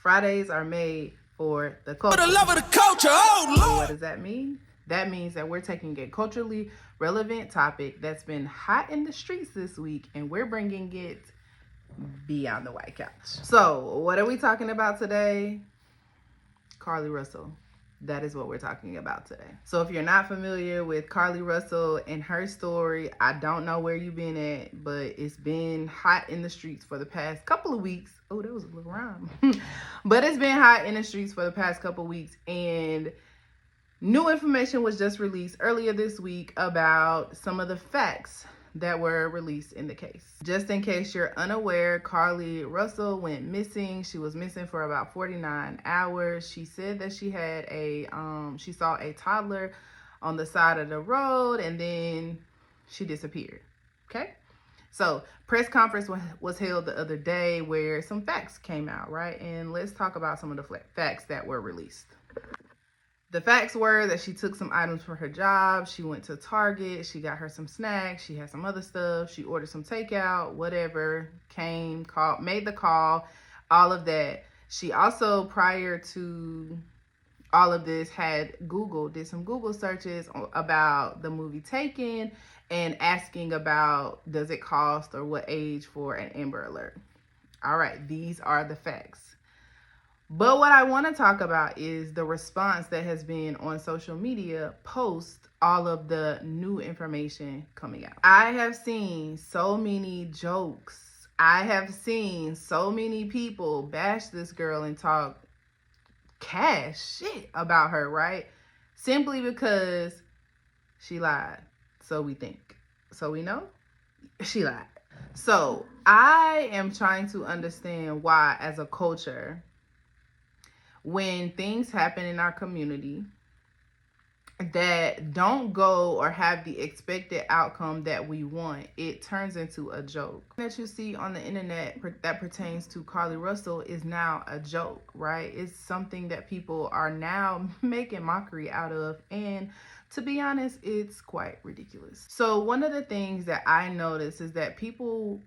Fridays are made for the culture. For the love of the culture, oh Lord! What does that mean? That means that we're taking a culturally relevant topic that's been hot in the streets this week, and we're bringing it beyond the white couch. So, what are we talking about today? Carlee Russell. That is what we're talking about today. So if you're not familiar with Carlee Russell and her story, I don't know where you've been at, but it's been hot in the streets for the past couple of weeks. Oh, that was a little rhyme. But it's been hot in the streets for the past couple of weeks, and new information was just released earlier this week about some of the facts that were released in the case. Just in case you're unaware, Carlee Russell went missing. She was missing for about 49 hours. She said that she had she saw a toddler on the side of the road, and then she disappeared. Okay? So, press conference was held the other day where some facts came out, right? And let's talk about some of the facts that were released. The facts were that she took some items for her job. She went to Target. She got her some snacks. She had some other stuff. She ordered some takeout, whatever, came, called, made the call, all of that. She also, prior to all of this, did some Google searches about the movie Taken and asking about does it cost or what age for an Amber Alert. All right, these are the facts. But what I want to talk about is the response that has been on social media post all of the new information coming out. I have seen so many jokes. I have seen so many people bash this girl and talk cash shit about her, right? Simply because she lied. So we think. So we know she lied. So I am trying to understand why, as a culture, when things happen in our community that don't go or have the expected outcome that we want, it turns into a joke. That you see on the internet that pertains to Carlee Russell is now a joke, right? It's something that people are now making mockery out of, and to be honest, it's quite ridiculous. So one of the things that I notice is that people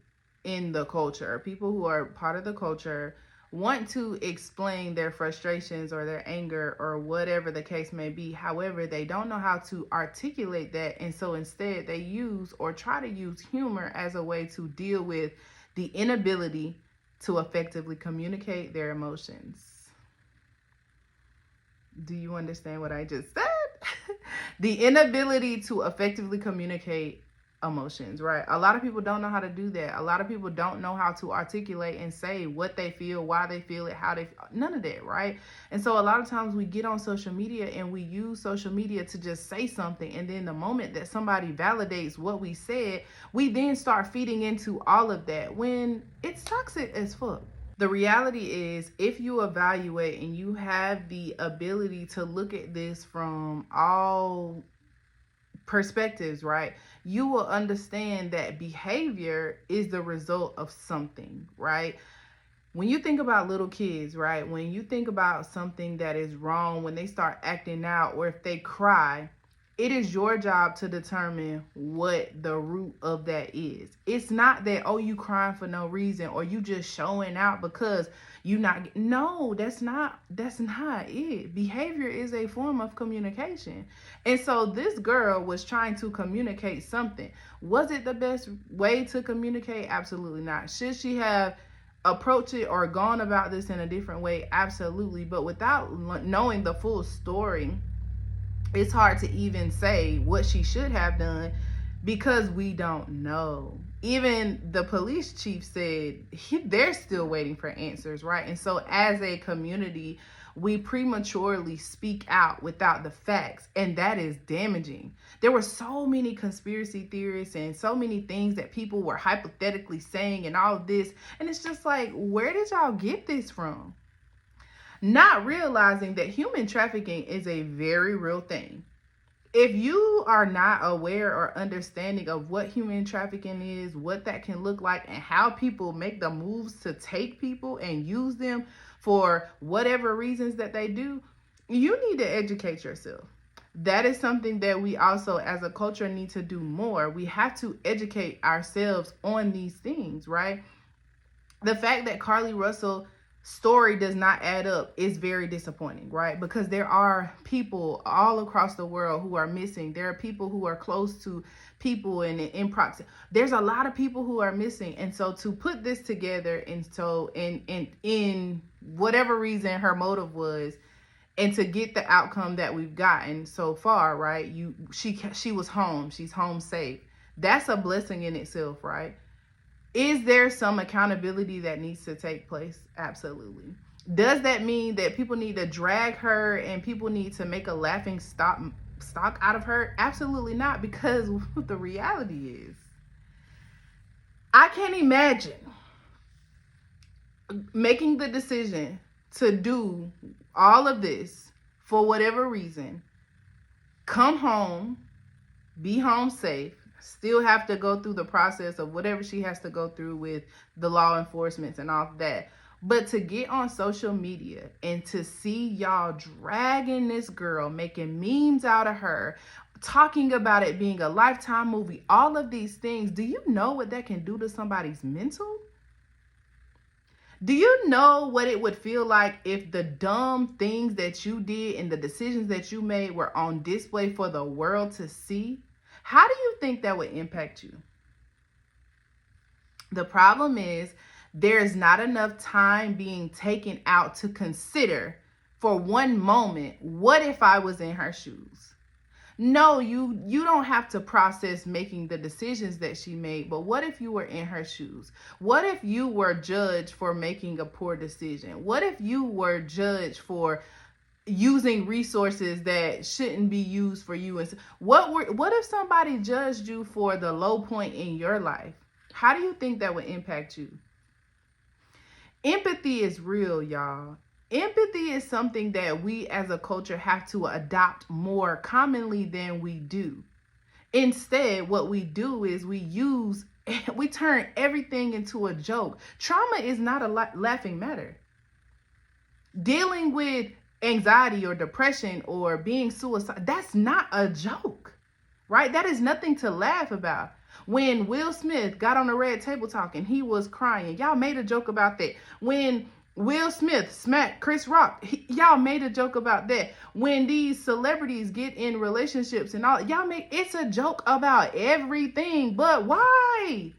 in the culture, people who are part of the culture, want to explain their frustrations or their anger or whatever the case may be. However, they don't know how to articulate that. And so instead they use or try to use humor as a way to deal with the inability to effectively communicate their emotions. Do you understand what I just said? The inability to effectively communicate emotions, right? A lot of people don't know how to do that. A lot of people don't know how to articulate and say what they feel, why they feel it, how they feel, none of that, right? And so a lot of times we get on social media and we use social media to just say something, and then the moment that somebody validates what we said, we then start feeding into all of that when it's toxic as fuck. The reality is, if you evaluate and you have the ability to look at this from all perspectives, right, you will understand that behavior is the result of something, right? When you think about little kids, right, when you think about something that is wrong, when they start acting out or if they cry, it is your job to determine what the root of that is. It's not that, oh, you crying for no reason or you just showing out because you not. No, that's not it. Behavior is a form of communication. And so this girl was trying to communicate something. Was it the best way to communicate? Absolutely not. Should she have approached it or gone about this in a different way? Absolutely. But without knowing the full story, it's hard to even say what she should have done because we don't know. Even the police chief said they're still waiting for answers, right? And so as a community, we prematurely speak out without the facts, and that is damaging. There were so many conspiracy theorists and so many things that people were hypothetically saying and all of this, and it's just like, where did y'all get this from? Not realizing that human trafficking is a very real thing. If you are not aware or understanding of what human trafficking is, what that can look like, and how people make the moves to take people and use them for whatever reasons that they do, you need to educate yourself. That is something that we also as a culture need to do more. We have to educate ourselves on these things, right? The fact that Carlee Russell story does not add up, it's very disappointing, right? Because there are people all across the world who are missing. There are people who are close to people in proximity. There's a lot of people who are missing. And so to put this together, and so in whatever reason her motive was, and to get the outcome that we've gotten so far, right? She was home. She's home safe. That's a blessing in itself, right? Is there some accountability that needs to take place? Absolutely. Does that mean that people need to drag her and people need to make a laughing stock out of her? Absolutely not, because the reality is, I can't imagine making the decision to do all of this for whatever reason, come home, be home safe, still have to go through the process of whatever she has to go through with the law enforcement and all of that. But to get on social media and to see y'all dragging this girl, making memes out of her, talking about it being a Lifetime movie, all of these things, do you know what that can do to somebody's mental? Do you know what it would feel like if the dumb things that you did and the decisions that you made were on display for the world to see? How do you think that would impact you? The problem is there is not enough time being taken out to consider for one moment, what if I was in her shoes? No, you don't have to process making the decisions that she made, but what if you were in her shoes? What if you were judged for making a poor decision? What if you were judged for using resources that shouldn't be used for you? And what if somebody judged you for the low point in your life? How do you think that would impact you? Empathy is real, y'all. Empathy is something that we as a culture have to adopt more commonly than we do. Instead, what we do is we turn everything into a joke. Trauma is not a laughing matter. Dealing with anxiety or depression or being suicidal, that's not a joke, right? That is nothing to laugh about. When Will Smith got on the red table talk and he was crying, y'all made a joke about that. When Will Smith smacked Chris Rock, y'all made a joke about that. When these celebrities get in relationships and all, it's a joke about everything. But why?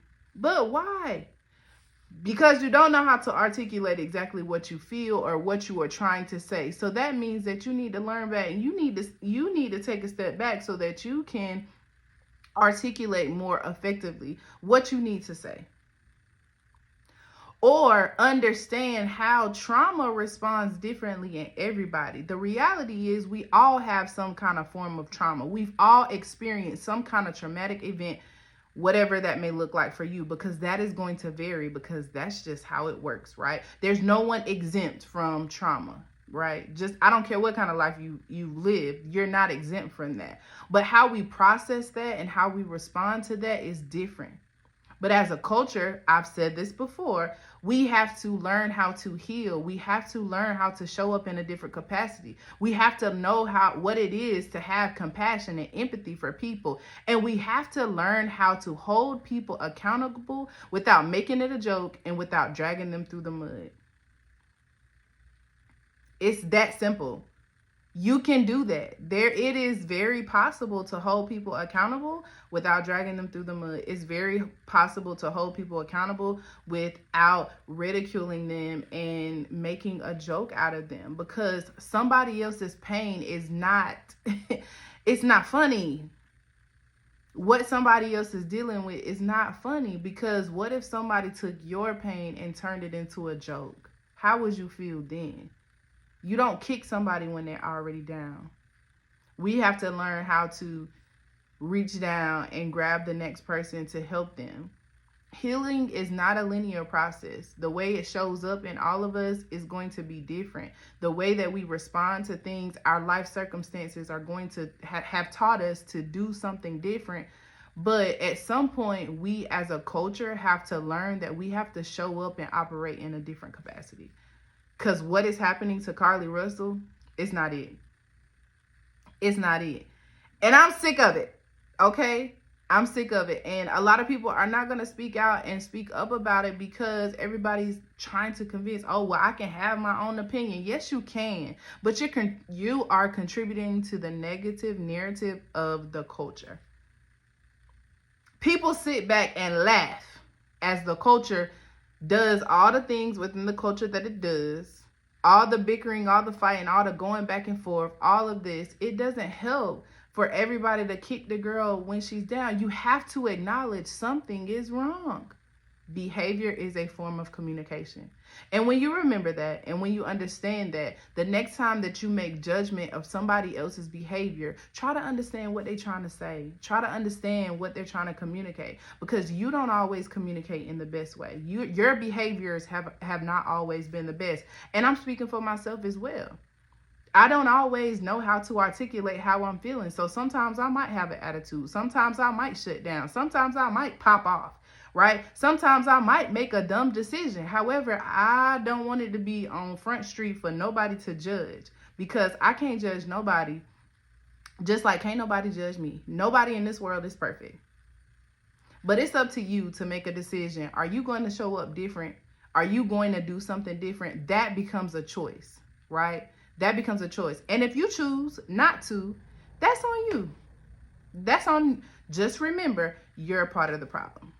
Because you don't know how to articulate exactly what you feel or what you are trying to say. So that means that you need to learn back, and you need to take a step back so that you can articulate more effectively what you need to say, or understand how trauma responds differently in everybody. The reality is we all have some kind of form of trauma. We've all experienced some kind of traumatic event, whatever that may look like for you, because that is going to vary, because that's just how it works, right? There's no one exempt from trauma, right? I don't care what kind of life you live, you're not exempt from that. But how we process that and how we respond to that is different. But as a culture, I've said this before, we have to learn how to heal. We have to learn how to show up in a different capacity. We have to know what it is to have compassion and empathy for people. And we have to learn how to hold people accountable without making it a joke and without dragging them through the mud. It's that simple. You can do that. It is very possible to hold people accountable without dragging them through the mud. It's very possible to hold people accountable without ridiculing them and making a joke out of them, because somebody else's pain is not, it's not funny. What somebody else is dealing with is not funny, because what if somebody took your pain and turned it into a joke? How would you feel then? You don't kick somebody when they're already down. We have to learn how to reach down and grab the next person to help them. Healing is not a linear process. The way it shows up in all of us is going to be different. The way that we respond to things, our life circumstances are going to have taught us to do something different. But at some point, we as a culture have to learn that we have to show up and operate in a different capacity. Because what is happening to Carlee Russell, it's not it. It's not it. And I'm sick of it, okay? I'm sick of it. And a lot of people are not going to speak out and speak up about it because everybody's trying to convince, oh, well, I can have my own opinion. Yes, you can. But you are contributing to the negative narrative of the culture. People sit back and laugh as the culture does all the things within the culture that it does. All the bickering, all the fighting, all the going back and forth, all of this. It doesn't help for everybody to kick the girl when she's down. You have to acknowledge something is wrong. Behavior is a form of communication. And when you remember that, and when you understand that, the next time that you make judgment of somebody else's behavior, try to understand what they're trying to say. Try to understand what they're trying to communicate, because you don't always communicate in the best way. Your behaviors have not always been the best. And I'm speaking for myself as well. I don't always know how to articulate how I'm feeling. So sometimes I might have an attitude. Sometimes I might shut down. Sometimes I might pop off, right? Sometimes I might make a dumb decision. However, I don't want it to be on Front Street for nobody to judge, because I can't judge nobody, just like can't nobody judge me. Nobody in this world is perfect. But it's up to you to make a decision. Are you going to show up different? Are you going to do something different? That becomes a choice, right? That becomes a choice. And if you choose not to, that's on you. That's on, just remember, you're a part of the problem.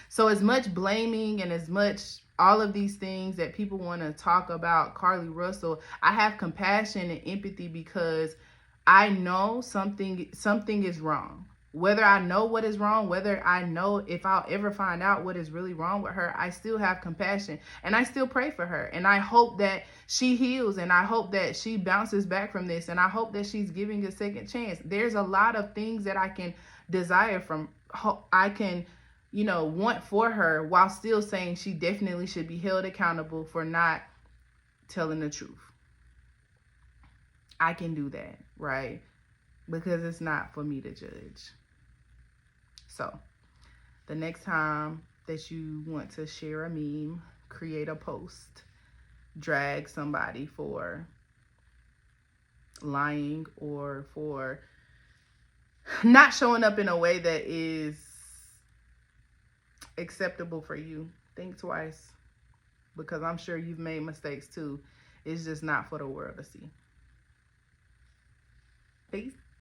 So as much blaming and as much all of these things that people want to talk about Carlee Russell, I have compassion and empathy because I know something is wrong. Whether I know what is wrong, whether I know if I'll ever find out what is really wrong with her, I still have compassion and I still pray for her. And I hope that she heals, and I hope that she bounces back from this, and I hope that she's giving a second chance. There's a lot of things that I can desire from, I can, want for her, while still saying she definitely should be held accountable for not telling the truth. I can do that, right? Because it's not for me to judge. So the next time that you want to share a meme, create a post, drag somebody for lying or for not showing up in a way that is acceptable for you, think twice, because I'm sure you've made mistakes too. It's just not for the world to see. Peace.